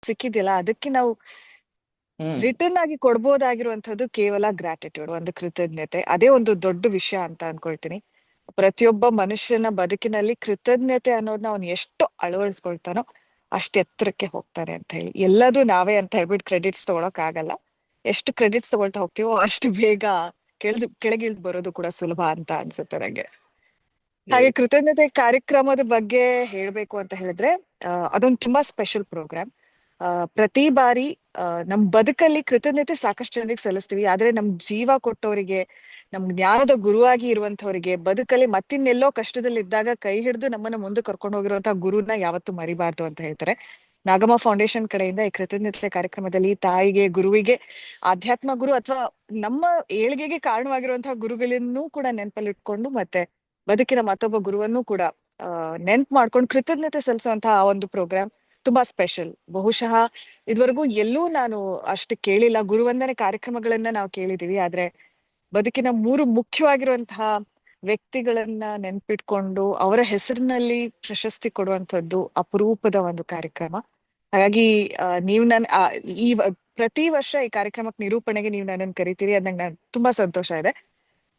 ಸಿಕ್ಕಿದ್ಯಲ್ಲ ಅದಕ್ಕೆ ನಾವು ಹ್ಮ್ ರಿಟರ್ನ್ ಆಗಿ ಕೊಡ್ಬೋದಾಗಿರುವಂತದ್ದು ಕೇವಲ ಗ್ರಾಟಿಟ್ಯೂಡ್, ಒಂದು ಕೃತಜ್ಞತೆ. ಅದೇ ಒಂದು ದೊಡ್ಡ ವಿಷಯ ಅಂತ ಅನ್ಕೊಳ್ತೀನಿ. ಪ್ರತಿಯೊಬ್ಬ ಮನುಷ್ಯನ ಬದುಕಿನಲ್ಲಿ ಕೃತಜ್ಞತೆ ಅನ್ನೋದನ್ನ ಅವ್ನು ಎಷ್ಟು ಅಳವಡಿಸ್ಕೊಳ್ತಾನೋ ಅಷ್ಟು ಎತ್ತರಕ್ಕೆ ಹೋಗ್ತಾನೆ ಅಂತ ಹೇಳಿ. ಎಲ್ಲದೂ ನಾವೇ ಅಂತ ಹೇಳ್ಬಿಟ್ಟು ಕ್ರೆಡಿಟ್ಸ್ ತಗೊಳಕ್ ಆಗಲ್ಲ. ಎಷ್ಟು ಕ್ರೆಡಿಟ್ಸ್ ತಗೊಳ್ತಾ ಹೋಗ್ತೀವೋ ಅಷ್ಟು ಬೇಗ ಕೆಳಗಿಳಿದು ಬರೋದು ಕೂಡ ಸುಲಭ ಅಂತ ಅನ್ಸುತ್ತೆ ನಂಗೆ. ಹಾಗೆ ಹೇಳಿ. ಕೃತಜ್ಞತೆ ಕಾರ್ಯಕ್ರಮದ ಬಗ್ಗೆ ಹೇಳ್ಬೇಕು ಅಂತ ಹೇಳಿದ್ರೆ, ಅದೊಂದು ತುಂಬಾ ಸ್ಪೆಷಲ್ ಪ್ರೋಗ್ರಾಮ್. ಪ್ರತಿ ಬಾರಿ ನಮ್ ಬದುಕಲ್ಲಿ ಕೃತಜ್ಞತೆ ಸಾಕಷ್ಟು ಜನರಿಗೆ ಸಲ್ಲಿಸ್ತೀವಿ, ಆದ್ರೆ ನಮ್ ಜೀವ ಕೊಟ್ಟವರಿಗೆ, ನಮ್ ಜ್ಞಾನದ ಗುರುವಾಗಿ ಇರುವಂತವರಿಗೆ, ಬದುಕಲ್ಲಿ ಮತ್ತಿನ್ನೆಲ್ಲೋ ಕಷ್ಟದಲ್ಲಿದ್ದಾಗ ಕೈ ಹಿಡಿದು ನಮ್ಮನ್ನ ಮುಂದೆ ಕರ್ಕೊಂಡು ಹೋಗಿರುವಂತಹ ಗುರುನ ಯಾವತ್ತೂ ಮರಿಬಾರ್ದು ಅಂತ ಹೇಳ್ತಾರೆ. ನಾಗಮ್ಮ ಫೌಂಡೇಶನ್ ಕಡೆಯಿಂದ ಈ ಕೃತಜ್ಞತೆ ಕಾರ್ಯಕ್ರಮದಲ್ಲಿ ತಾಯಿಗೆ, ಗುರುವಿಗೆ, ಆಧ್ಯಾತ್ಮ ಗುರು ಅಥವಾ ನಮ್ಮ ಏಳಿಗೆಗೆ ಕಾರಣವಾಗಿರುವಂತಹ ಗುರುಗಳನ್ನೂ ಕೂಡ ನೆನಪಲ್ಲಿಟ್ಕೊಂಡು, ಮತ್ತೆ ಬದುಕಿನ ಮತ್ತೊಬ್ಬ ಗುರುವನ್ನೂ ಕೂಡ ನೆನ್ಪು ಮಾಡ್ಕೊಂಡು ಕೃತಜ್ಞತೆ ಸಲ್ಲಿಸುವಂತಹ ಆ ಒಂದು ಪ್ರೋಗ್ರಾಮ್ ತುಂಬಾ ಸ್ಪೆಷಲ್. ಬಹುಶಃ ಇದುವರೆಗೂ ಎಲ್ಲೂ ನಾನು ಅಷ್ಟು ಕೇಳಿಲ್ಲ. ಗುರುವಂದನೆ ಕಾರ್ಯಕ್ರಮಗಳನ್ನ ನಾವು ಕೇಳಿದೀವಿ, ಆದ್ರೆ ಬದುಕಿನ 3 ಮುಖ್ಯವಾಗಿರುವಂತಹ ವ್ಯಕ್ತಿಗಳನ್ನ ನೆನ್ಪಿಟ್ಕೊಂಡು ಅವರ ಹೆಸರಿನಲ್ಲಿ ಪ್ರಶಸ್ತಿ ಕೊಡುವಂತದ್ದು ಅಪರೂಪದ ಒಂದು ಕಾರ್ಯಕ್ರಮ. ಹಾಗಾಗಿ ನೀವು ಪ್ರತಿ ವರ್ಷ ಈ ಕಾರ್ಯಕ್ರಮಕ್ಕೆ ನಿರೂಪಣೆಗೆ ನೀವು ನನ್ನನ್ನು ಕರಿತೀರಿ, ಅದ್ ನಂಗೆ ತುಂಬಾ ಸಂತೋಷ ಇದೆ.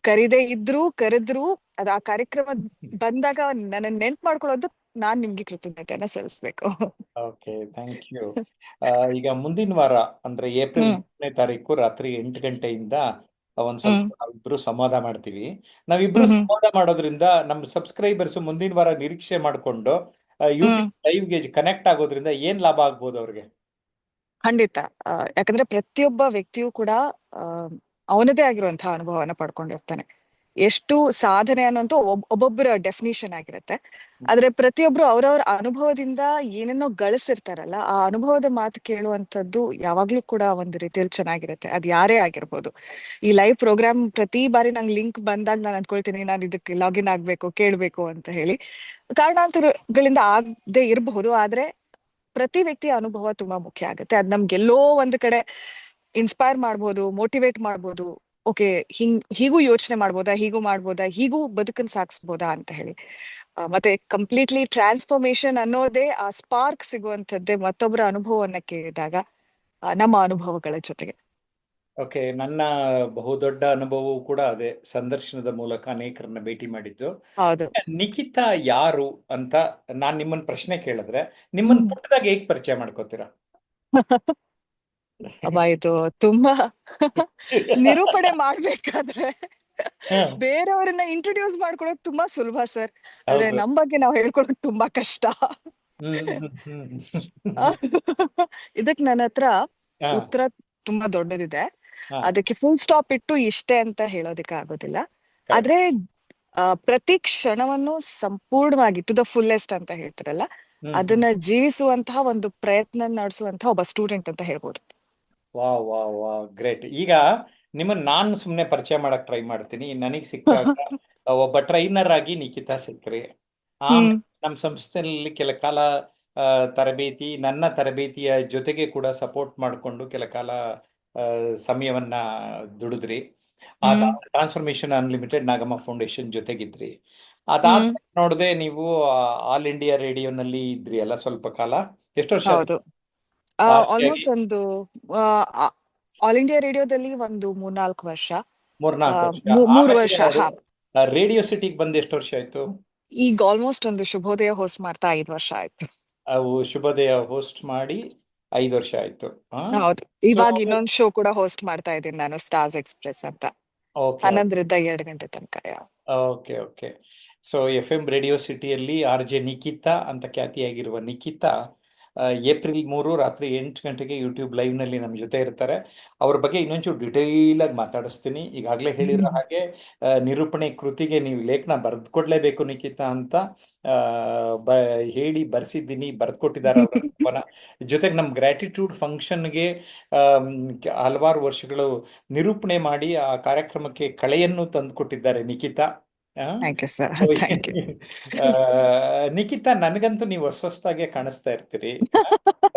ಕರಿದೇ ಇದ್ರು ಕರೆದ್ರು ಆ ಕಾರ್ಯಕ್ರಮ ಬಂದಾಗ ನನ್ನ ನೆನ್ಪು ಮಾಡ್ಕೊಳ್ಳೋದು, ನಾನ್ ನಿಮ್ಗೆ ಕೃತಜ್ಞತೆಯನ್ನ ಸಲ್ಲಿಸ್ಬೇಕು. Okay, thank you. ಈಗ ಮುಂದಿನ ವಾರ ಅಂದ್ರೆ ಏಪ್ರಿಲ್ ಹ್ಮ್ 3ನೇ ತಾರೀಕು ರಾತ್ರಿ 8 ಗಂಟೆಯಿಂದ ಒಂದ್ ಸ್ವಲ್ಪ ಹ್ಮ್ ನಾವಿಬ್ರು ಸಂವಾದ ಮಾಡ್ತೀವಿ. ನಾವಿಬ್ರು ಹ್ಮ್ ಹ್ಮ್ ಸಂವಾದ ಮಾಡೋದ್ರಿಂದ ನಮ್ಮ ಸಬ್ಸ್ಕ್ರೈಬರ್ಸ್ ಮುಂದಿನ ವಾರ ನಿರೀಕ್ಷೆ ಮಾಡ್ಕೊಂಡು ಹ್ಮ್ ಯೂಟ್ಯೂಬ್ ಲೈವ್ಗೆ ಕನೆಕ್ಟ್ ಆಗೋದ್ರಿಂದ ಏನ್ ಲಾಭ ಆಗ್ಬೋದು ಅವ್ರಿಗೆ? ಖಂಡಿತ. ಯಾಕಂದ್ರೆ ಪ್ರತಿಯೊಬ್ಬ ವ್ಯಕ್ತಿಯೂ ಕೂಡ ಆ ಅವನದೇ ಆಗಿರುವಂತಹ ಅನುಭವನ ಪಡ್ಕೊಂಡಿರ್ತಾನೆ. ಎಷ್ಟು ಸಾಧನೆ ಅನ್ನೋಂತ ಒಬ್ಬೊಬ್ಬರ ಡೆಫಿನಿಷನ್ ಆಗಿರುತ್ತೆ. ಆದ್ರೆ ಪ್ರತಿಯೊಬ್ರು ಅವ್ರವ್ರ ಅನುಭವದಿಂದ ಏನೇನೋ ಗಳಿಸಿರ್ತಾರಲ್ಲ, ಆ ಅನುಭವದ ಮಾತು ಕೇಳುವಂತದ್ದು ಯಾವಾಗ್ಲೂ ಕೂಡ ಒಂದು ರೀತಿಯಲ್ಲಿ ಚೆನ್ನಾಗಿರುತ್ತೆ. ಅದ್ ಯಾರೇ ಆಗಿರ್ಬೋದು. ಈ ಲೈವ್ ಪ್ರೋಗ್ರಾಮ್ ಪ್ರತಿ ಬಾರಿ ನಂಗೆ ಲಿಂಕ್ ಬಂದಾಗ ನಾನು ಅನ್ಕೊಳ್ತೀನಿ, ನಾನು ಇದಕ್ಕೆ ಲಾಗಿನ್ ಆಗ್ಬೇಕು, ಕೇಳ್ಬೇಕು ಅಂತ ಹೇಳಿ. ಕಾರಣಾಂತರಗಳಿಂದ ಆಗದೆ ಇರಬಹುದು, ಆದ್ರೆ ಪ್ರತಿ ವ್ಯಕ್ತಿಯ ಅನುಭವ ತುಂಬಾ ಮುಖ್ಯ ಆಗುತ್ತೆ. ಅದ್ ನಮ್ಗೆಲ್ಲೋ ಒಂದ್ ಕಡೆ ಇನ್ಸ್ಪೈರ್ ಮಾಡ್ಬೋದು, ಮೋಟಿವೇಟ್ ಮಾಡ್ಬೋದು. ಓಕೆ, ಹೀಗೂ ಯೋಚನೆ ಮಾಡ್ಬೋದಾ, ಹೀಗೂ ಮಾಡ್ಬೋದಾ, ಹೀಗೂ ಬದುಕನ್ ಸಾಗಿಸ್ಬೋದಾ ಅಂತ ಹೇಳಿ. ಮತ್ತೆ ಕಂಪ್ಲೀಟ್ಲಿ ಟ್ರಾನ್ಸ್ಫಾರ್ಮೇಶನ್ ಅನ್ನೋದೇ ಆ ಸ್ಪಾರ್ಕ್ ಸಿಗುವಂತದ್ದೇ ಮತ್ತೊಬ್ಬರ ಅನುಭವವನ್ನ ಕೇಳಿದಾಗ, ನಮ್ಮ ಅನುಭವಗಳ ಜೊತೆಗೆ. ಓಕೆ, ನನ್ನ ಬಹುದೊಡ್ಡ ಅನುಭವವೂ ಕೂಡ ಅದೇ, ಸಂದರ್ಶನದ ಮೂಲಕ ಅನೇಕರನ್ನ ಭೇಟಿ ಮಾಡಿದ್ದು. ಹೌದು. ನಿಖಿತಾ ಯಾರು ಅಂತ ನಾನ್ ನಿಮ್ಮನ್ನ ಪ್ರಶ್ನೆ ಕೇಳಿದ್ರೆ ನಿಮ್ಮನ್ನ ಹ್ಮ್. ಪುಟ್ಟದಾಗ ಹೇಗ್ ಪರಿಚಯ ಮಾಡ್ಕೋತೀರಾ? ಅಬ್ಬ, ಇದು ತುಂಬಾ ನಿರೂಪಣೆ ಮಾಡ್ಬೇಕಾದ್ರೆ ಹ್ಮ್. ಬೇರೆಯವರನ್ನ ಇಂಟ್ರೊಡ್ಯೂಸ್ ಮಾಡ್ಕೊಳೋದು ತುಂಬಾ ಸುಲಭ ಸರ್, ಆದ್ರೆ ಹೌದು. ನಮ್ ಬಗ್ಗೆ ನಾವು ಹೇಳ್ಕೊಳೋದು ತುಂಬಾ ಕಷ್ಟ. ಹ್ಮ್ ಹ್ಮ್ ಆ, ಹ್ಮ್. ಇದಕ್ ನನ್ನ ಹತ್ರ ಹಾ ಉತ್ತರ ತುಂಬಾ ದೊಡ್ಡದಿದೆ. ಹಾ ಅದಕ್ಕೆ ಫುಲ್ ಸ್ಟಾಪ್ ಇಟ್ಟು ಇಷ್ಟೇ ಅಂತ ಹೇಳೋದಿಕ್ಕೆ ಆಗೋದಿಲ್ಲ. ಕರೆಕ್ಟ್. ಆದ್ರೆ ಪ್ರತಿ ಕ್ಷಣವನ್ನು ಸಂಪೂರ್ಣವಾಗಿ ಟು ದ ಫುಲ್ಲೆಸ್ಟ್ ಅಂತ ಹೇಳ್ತಾರಲ್ಲ, ಹ್ಮ್. ಅದನ್ನ ಜೀವಿಸುವಂತಹ ಒಂದು ಪ್ರಯತ್ನ ನಡೆಸುವಂತಹ ಒಬ್ಬ ಸ್ಟೂಡೆಂಟ್ ಅಂತ ಹೇಳ್ಬೋದು. ವಾ ವಾ ವಾ ಗ್ರೇಟ್. ಈಗ ನಿಮ್ಮನ್ನ ನಾನು ಸುಮ್ಮನೆ ಪರಿಚಯ ಮಾಡಕ್ ಟ್ರೈ ಮಾಡ್ತೀನಿ. ನನಗೆ ಸಿಕ್ಕಾಗ ಒಬ್ಬ ಟ್ರೈನರ್ ಆಗಿ ನಿಖಿತಾ ಸಿಕ್ಕ್ರಿ. ಹ್ಮ್. ಆಮೇಲೆ ನಮ್ಮ ಸಂಸ್ಥೆಯಲ್ಲಿ ಕೆಲ ಕಾಲ ತರಬೇತಿ, ನನ್ನ ತರಬೇತಿಯ ಜೊತೆಗೆ ಕೂಡ ಸಪೋರ್ಟ್ ಮಾಡಿಕೊಂಡು ಕೆಲ ಕಾಲ ಸಮಯವನ್ನ ದುಡಿದ್ರಿ. ಹ್ಮ್. ಟ್ರಾನ್ಸ್ಫಾರ್ಮೇಶನ್ ಅನ್ಲಿಮಿಟೆಡ್ ನಾಗಮ್ಮ ಫೌಂಡೇಶನ್ ಜೊತೆಗಿದ್ರಿ. ಹ್ಮ್. ಅದಾದ್ಮೇಲೆ ನೋಡಿದೆ ನೀವು ಆಲ್ ಇಂಡಿಯಾ ರೇಡಿಯೋನಲ್ಲಿ ಇದ್ರಿ ಅಲ್ಲ ಸ್ವಲ್ಪ ಕಾಲ. ಎಷ್ಟು ವರ್ಷ ಅದು? ಹೌದು. ಆರ್ಟಿಯಾಗಿ ಆಲ್ಮೋಸ್ಟ್ ಒಂದು ಆಲ್ ಇಂಡಿಯಾ ರೇಡಿಯೋದಲ್ಲಿ ಒಂದು 3-4 ವರ್ಷ. 3-4 ವರ್ಷ. 3 ವರ್ಷ, ಆಮೇಲೆ ಹಾ. ರೇಡಿಯೋ ಸಿಟಿಗೆ ಬಂದು ಎಷ್ಟು ವರ್ಷ ಆಯ್ತು? ಈಗ ಆಲ್ಮೋಸ್ಟ್ ಒಂದು ಶುಭೋದಯ ಹೋಸ್ಟ್ ಮಾಡ್ತಾ 5 ವರ್ಷ ಆಯ್ತು. ಅವು ಶುಭೋದಯ ಹೋಸ್ಟ್ ಮಾಡಿ 5 ವರ್ಷ ಆಯ್ತು. ಹೌದು. ಸೊ ಇವಾಗ ಇನ್ನೊಂದು ಶೋ ಕೂಡ ಹೋಸ್ಟ್ ಮಾಡ್ತಾ ಇದ್ದೀನಿ ನಾನು, ಸ್ಟಾರ್ಸ್ ಎಕ್ಸ್ಪ್ರೆಸ್ ಅಂತ. ಓಕೆ 11ರಿಂದ 2 ಗಂಟೆ ತನಕ. Okay okay. So F M radio ಸಿಟಿಯಲ್ಲಿ ಆರ್ ಜೆ ನಿಖಿತಾ ಅಂತ ಖ್ಯಾತಿಯಾಗಿರುವ ನಿಖಿತಾ ಏಪ್ರಿಲ್ 3 ರಾತ್ರಿ 8 ಗಂಟೆಗೆ ಯೂಟ್ಯೂಬ್ ಲೈವ್ನಲ್ಲಿ ನಮ್ಮ ಜೊತೆ ಇರ್ತಾರೆ. ಅವ್ರ ಬಗ್ಗೆ ಇನ್ನೊಂಚೂರು ಡಿಟೈಲ್ ಆಗಿ ಮಾತಾಡಿಸ್ತೀನಿ. ಈಗಾಗಲೇ ಹೇಳಿರೋ ಹಾಗೆ ನಿರೂಪಣೆ ಕೃತಿಗೆ ನೀವು ಲೇಖನ ಬರೆದು ಕೊಡ್ಲೇಬೇಕು ನಿಖಿತಾ ಅಂತ ಆ, ಬ ಹೇಳಿ ಬರ್ಸಿದ್ದೀನಿ, ಬರೆದು ಕೊಟ್ಟಿದ್ದಾರೆ ಅವರ ಅನುಭವನ. ಜೊತೆಗೆ ನಮ್ಮ ಗ್ರ್ಯಾಟಿಟ್ಯೂಡ್ ಫಂಕ್ಷನ್ಗೆ ಹಲವಾರು ವರ್ಷಗಳು ನಿರೂಪಣೆ ಮಾಡಿ ಆ ಕಾರ್ಯಕ್ರಮಕ್ಕೆ ಕಳೆಯನ್ನು ತಂದು ಕೊಟ್ಟಿದ್ದಾರೆ ನಿಖಿತಾ. ಆ? Thank you sir, So, thank you. ಆ, ನಿಖಿತಾ, ನನಗಂತೂ ನೀವು ಹೊಸದಾಗೆ ಕಾಣಿಸ್ತಾ ಇರ್ತೀರಿ.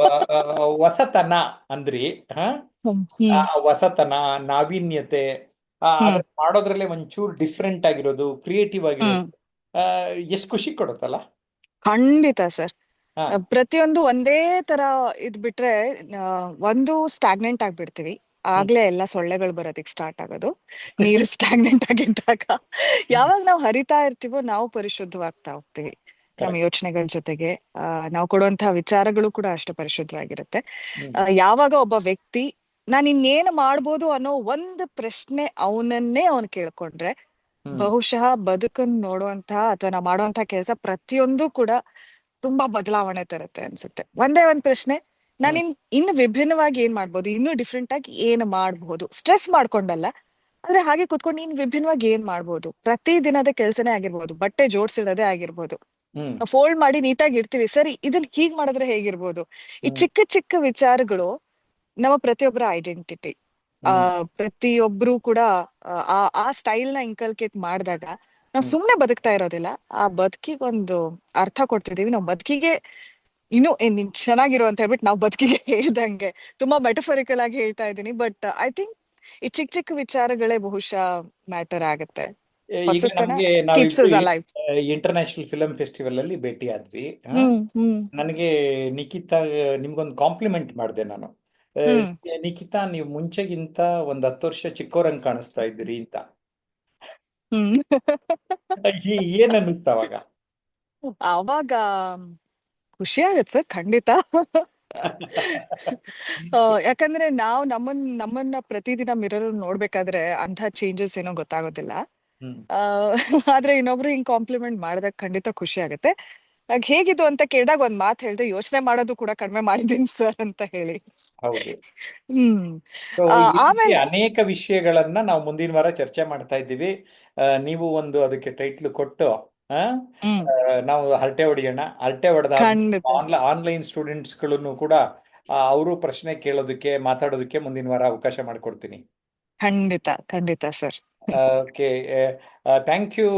ಆ, ಆ, ಹೊಸತನ ಅಂದ್ರಿ. ಹ ಹ್ಮ್. ಆ ಹ್ಮ್. ಹೊಸತನ, ನಾವೀನ್ಯತೆ, ಹ್ಮ್. ಅದ್ರ ಮಾಡೋದ್ರಲ್ಲೇ ಒಂಚೂರು ಡಿಫ್ರೆಂಟ್ ಆಗಿರೋದು, ಕ್ರಿಯೇಟಿವ್ ಆಗಿರೋದು ಹ್ಮ್. ಎಷ್ಟು ಖುಷಿ ಕೊಡುತ್ತಲ್ಲ. ಖಂಡಿತ ಸರ್. ಹಾ. ಪ್ರತಿಯೊಂದು ಒಂದೇ ತರ ಇದ್ ಬಿಟ್ರೆ ಒಂದು ಸ್ಟಾಗ್ನೆಂಟ್ ಆಗ್ಬಿಡ್ತೀವಿ. ಹ್ಮ್. ಆಗ್ಲೇ ಎಲ್ಲ ಸೊಳ್ಳೆಗಳು ಬರೋದಕ್ಕೆ ಸ್ಟಾರ್ಟ್ ಆಗೋದು. ನೀರು ಸ್ಟಾಗ್ನೆಂಟ್ ಆಗಿದ್ದಾಗ ಯಾವಾಗ ನಾವು ಹರಿತಾ ಇರ್ತೀವೋ ನಾವು ಪರಿಶುದ್ಧವಾಗ್ತಾ ಹೋಗ್ತೀವಿ. ನಮ್ಮ ಕರೆಕ್ಟ್. ಯೋಚನೆಗಳ ಜೊತೆಗೆ ನಾವು ಕೊಡುವಂತಹ ವಿಚಾರಗಳು ಕೂಡ ಅಷ್ಟು ಪರಿಶುದ್ಧವಾಗಿರುತ್ತೆ. ಹ್ಮ್. ಯಾವಾಗ ಒಬ್ಬ ವ್ಯಕ್ತಿ ನಾನು ಇನ್ನೇನು ಮಾಡ್ಬೋದು ಅನ್ನೋ ಒಂದು ಪ್ರಶ್ನೆ ಅವನನ್ನೇ ಕೇಳ್ಕೊಂಡ್ರೆ ಹ್ಮ್. ಬಹುಶಃ ಬದುಕನ್ನು ನೋಡುವಂತಹ ಅಥವಾ ನಾವು ಮಾಡುವಂತಹ ಕೆಲಸ ಪ್ರತಿಯೊಂದು ಕೂಡ ತುಂಬಾ ಬದಲಾವಣೆ ತರುತ್ತೆ ಅನ್ಸುತ್ತೆ. ಒಂದೇ ಒಂದ್ ಪ್ರಶ್ನೆ, ನಾನು ಹ್ಮ್. ಇನ್ನು ವಿಭಿನ್ನವಾಗಿ ಏನ್ ಮಾಡ್ಬೋದು, ಇನ್ನು ಡಿಫ್ರೆಂಟ್ ಆಗಿ ಏನ್ ಮಾಡ್ಬೋದು, ಸ್ಟ್ರೆಸ್ ಮಾಡ್ಕೊಂಡಲ್ಲ, ಆದ್ರೆ ಹಾಗೆ ಕುತ್ಕೊಂಡು ಇನ್ ವಿಭಿನ್ನವಾಗಿ ಏನ್ ಮಾಡ್ಬೋದು. ಪ್ರತಿ ದಿನದ ಕೆಲ್ಸನೇ ಆಗಿರ್ಬೋದು, ಬಟ್ಟೆ ಜೋಡ್ಸಿಡೋದೇ ಆಗಿರ್ಬೋದು, ಹ್ಮ್. ಫೋಲ್ಡ್ ಮಾಡಿ ನೀಟಾಗಿ ಇಡ್ತೀವಿ, ಸರಿ ಇದನ್ನ ಹೀಗ್ ಮಾಡಿದ್ರೆ ಹೇಗಿರ್ಬೋದು. ಈ ಹ್ಮ್. ಚಿಕ್ಕ ಚಿಕ್ಕ ವಿಚಾರಗಳು ನಮ್ಮ ಪ್ರತಿಯೊಬ್ಬರ ಐಡೆಂಟಿಟಿ. ಆ ಹ್ಮ್. ಪ್ರತಿಯೊಬ್ರು ಕೂಡ ಆ ಸ್ಟೈಲ್ ನ ಇನ್ಕಲ್ಕೇಟ್ ಮಾಡಿದಾಗ ನಾವು ಹ್ಮ್. ಸುಮ್ನೆ ಬದುಕ್ತಾ ಇರೋದಿಲ್ಲ, ಆ ಬದುಕಿಗೊಂದು ಅರ್ಥ ಕೊಡ್ತಿದೀವಿ. ನಾವು ಬದುಕಿಗೆ ಇನ್ನು ನೀನ್ ಚೆನ್ನಾಗಿರು ಅಂತ ಹೇಳ್ಬಿಟ್ಟು ನಾವು ಬದುಕಿಗೆ ಹೇಳ್ದಂಗೆ ತುಂಬಾ ಮೆಟಫರಿಕಲ್ ಆಗಿ ಹೇಳ್ತಾ ಇದ್ದೀನಿ. ಬಟ್ ಐ ಥಿಂಕ್ ಈ ಚಿಕ್ಕ ಚಿಕ್ಕ ವಿಚಾರಗಳೇ ಬಹುಶಃ ಮ್ಯಾಟರ್ ಆಗತ್ತೆ. ಈಗ ಹೊಸತನ ನಮ್ಗೆ ಕೀಪ್ಸ್ ನಾವಿಬ್ರು us alive. International film festival ಅಲ್ಲಿ ಭೇಟಿ ಆದ್ವಿ. ಹ್ಮ್. ನನಗೆ ನಿಖಿತಾ, ನಿಮ್ಗೊಂದು ಕಾಂಪ್ಲಿಮೆಂಟ್ ಮಾಡಿದೆ ನಾನು. ಆ, ಹ್ಮ್. ನಿಖಿತಾ, ನೀವು ಮುಂಚೆಗಿಂತ ಒಂದ್ 10 ವರ್ಷ ಚಿಕ್ಕವರಂಗ್ ಕಾಣಿಸ್ತಾ ಇದ್ದೀರಿ ಅಂತ. ಹ್ಮ್. ಏನ್ ಅನ್ನಿಸ್ತ ಅವಾಗ? ಆವಾಗ ಖುಷಿ ಆಗತ್ತೆ ಸರ್, ಖಂಡಿತ. ಯಾಕಂದ್ರೆ ನಾವು ನಮ್ಮನ್ನ ಪ್ರತಿದಿನ ಮಿರರ್ ನೋಡ್ಬೇಕಾದ್ರೆ ಅಂಥ ಚೇಂಜಸ್ ಏನೋ ಗೊತ್ತಾಗೋದಿಲ್ಲ. ಹ್ಮ್. ಆ, ಆದ್ರೆ ಇನ್ನೊಬ್ರು ಹಿಂಗ್ ಕಾಂಪ್ಲಿಮೆಂಟ್ ಮಾಡಿದಾಗ ಖಂಡಿತ ಖುಷಿ ಆಗುತ್ತೆ. ಹೇಗಿದ್ದು ಅಂತ ಕೇಳಿದಾಗ ಒಂದ್ ಮಾತು ಹೇಳ್ದೆ, ಯೋಚನೆ ಮಾಡೋದು ಕೂಡ ಕಡಿಮೆ ಮಾಡಿದೀನಿ ಸರ್ ಅಂತ ಹೇಳಿ. ಹೌದು. ಹ್ಮ್. ಸೊ ಈ ರೀತಿ ಆಮೇಲೆ ಅನೇಕ ವಿಷಯಗಳನ್ನ ನಾವು ಮುಂದಿನ ವಾರ ಚರ್ಚೆ ಮಾಡ್ತಾ ಇದ್ದೀವಿ. ನೀವು ಒಂದು ಅದಕ್ಕೆ ಟೈಟ್ಲ್ ಕೊಟ್ಟು ಆ, ಹ್ಮ್. ನಾವು ಹರಟೆ ಹೊಡೆಯೋಣ. ಹರಟೆ ಹೊಡೆದಾದ್ಮೇಲೆ ಖಂಡಿತ ಆನ್ಲೈನ್ ಸ್ಟೂಡೆಂಟ್ಸ್ಗಳನ್ನು ಕೂಡ ಅವರು ಪ್ರಶ್ನೆ ಕೇಳೋದಕ್ಕೆ, ಮಾತಾಡೋದಕ್ಕೆ ಮುಂದಿನ ವಾರ ಅವಕಾಶ ಮಾಡಿಕೊಡ್ತೀನಿ. ಖಂಡಿತ ಖಂಡಿತ sir. Okay. Thank you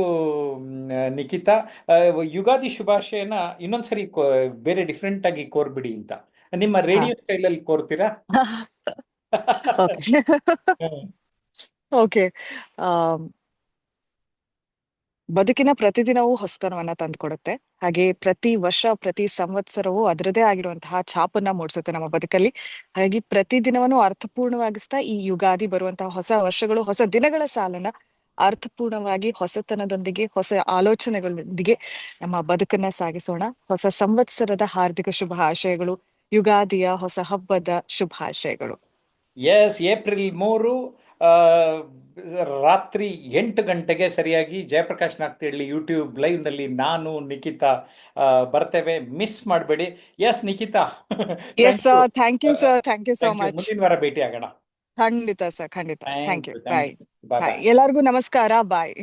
Nikhita. Ugadi ಶುಭಾಶಯನ ಇನ್ನೊಂದ್ಸರಿ ಬೇರೆ ಡಿಫ್ರೆಂಟ್ ಆಗಿ ಕೋರ್ಬಿಡಿ ಅಂತ. ನಿಮ್ಮ ಹಾ. ರೇಡಿಯೋ ಸ್ಟೈಲಲ್ಲಿ ಕೋರ್ತೀರಾ? ಓಕೆ. ಓಕೆ. ಬದುಕಿನ ಪ್ರತಿದಿನವೂ ಹೊಸತನವನ್ನ ತಂದುಕೊಡುತ್ತೆ. ಹಾಗೆ ಪ್ರತಿ ವರ್ಷ, ಪ್ರತಿ ಸಂವತ್ಸರವೂ ಅದರದೇ ಆಗಿರುವಂತಹ ಛಾಪನ್ನ ಮೂಡಿಸುತ್ತೆ ನಮ್ಮ ಬದುಕಲ್ಲಿ. ಹಾಗಾಗಿ ಪ್ರತಿದಿನವನ್ನು ಅರ್ಥಪೂರ್ಣವಾಗಿಸ್ತಾ ಈ ಯುಗಾದಿ ಬರುವಂತಹ ಹೊಸ ವರ್ಷಗಳು, ಹೊಸ ದಿನಗಳ ಸಾಲನ್ನ ಅರ್ಥಪೂರ್ಣವಾಗಿ ಹೊಸತನದೊಂದಿಗೆ, ಹೊಸ ಆಲೋಚನೆಗಳೊಂದಿಗೆ ನಮ್ಮ ಬದುಕನ್ನ ಸಾಗಿಸೋಣ. ಹೊಸ ಸಂವತ್ಸರದ ಹಾರ್ದಿಕ ಶುಭಾಶಯಗಳು. ಯುಗಾದಿಯ ಹೊಸ ಹಬ್ಬದ ಶುಭಾಶಯಗಳು. ಎಸ್, ಏಪ್ರಿಲ್ 3 ಆ, ರಾತ್ರಿ 8 ಗಂಟೆಗೆ ಸರಿಯಾಗಿ ಜಯಪ್ರಕಾಶ್ ನಾಗ್ತಿಹಳ್ಳಿ ಯೂಟ್ಯೂಬ್ ಲೈವ್ ನಲ್ಲಿ ನಾನು ನಿಖಿತಾ ಬರ್ತೇವೆ. ಮಿಸ್ ಮಾಡಬೇಡಿ. Yes Nikhita, yes thank you. Sir, thank you sir, thank you so thank you. Much. ಮುಂದಿನ ವಾರ ಭೇಟಿ ಆಗೋಣ. ಖಂಡಿತ ಸರ್, ಖಂಡಿತ. Thank thank you. You. Bye. Thank you. Bye bye. Bye. ಎಲ್ಲರಿಗೂ ನಮಸ್ಕಾರ. ಬಾಯ್.